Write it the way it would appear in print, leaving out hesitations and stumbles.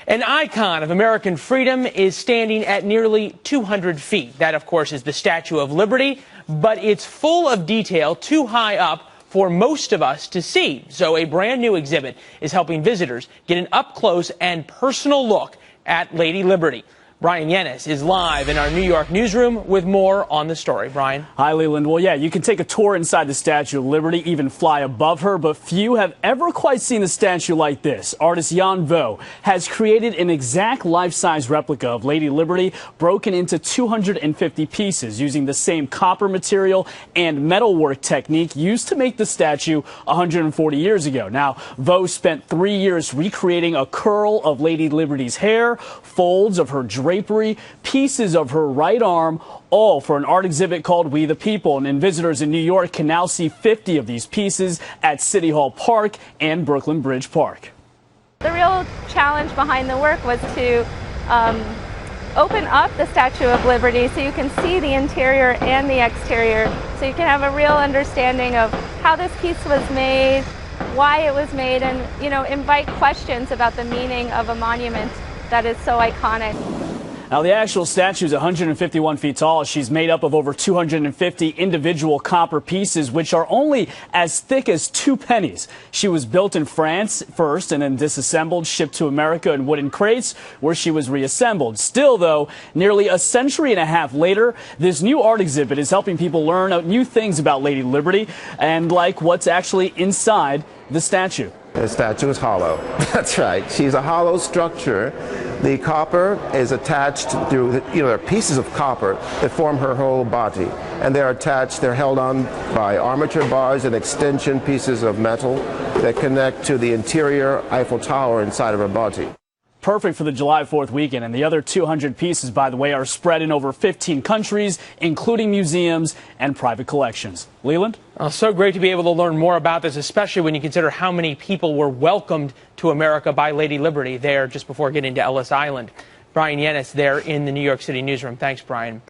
An icon of American freedom is standing at nearly 200 feet. That, of course, is the Statue of Liberty, but it's full of detail too high up for most of us to see. So a brand new exhibit is helping visitors get an up-close and personal look at Lady Liberty. Brian Yennis is live in our New York newsroom with more on the story. Brian. Hi, Leland. Well, yeah, you can take a tour inside the Statue of Liberty, even fly above her, but few have ever quite seen a statue like this. Artist Jan Vo has created an exact life-size replica of Lady Liberty, broken into 250 pieces using the same copper material and metalwork technique used to make the statue 140 years ago. Now, Vo spent 3 years recreating a curl of Lady Liberty's hair, folds of her drapery, pieces of her right arm, all for an art exhibit called We the People. And visitors in New York can now see 50 of these pieces at City Hall Park and Brooklyn Bridge Park. The real challenge behind the work was to open up the Statue of Liberty so you can see the interior and the exterior, so you can have a real understanding of how this piece was made, why it was made, and, you know, invite questions about the meaning of a monument that is so iconic. Now, the actual statue is 151 feet tall. She's made up of over 250 individual copper pieces, which are only as thick as 2 pennies. She was built in France first and then disassembled, shipped to America in wooden crates, where she was reassembled. Still, though, nearly a century and a half later, this new art exhibit is helping people learn new things about Lady Liberty and like what's actually inside the statue. The statue is hollow. That's right. She's a hollow structure. The copper is attached through, there are pieces of copper that form her whole body. And they're attached, they're held on by armature bars and extension pieces of metal that connect to the interior Eiffel Tower inside of her body. Perfect for the July 4th weekend, and the other 200 pieces, by the way, are spread in over 15 countries, including museums and private collections. Leland? So great to be able to learn more about this, especially when you consider how many people were welcomed to America by Lady Liberty there just before getting to Ellis Island. Brian Yennis there in the New York City newsroom. Thanks, Brian.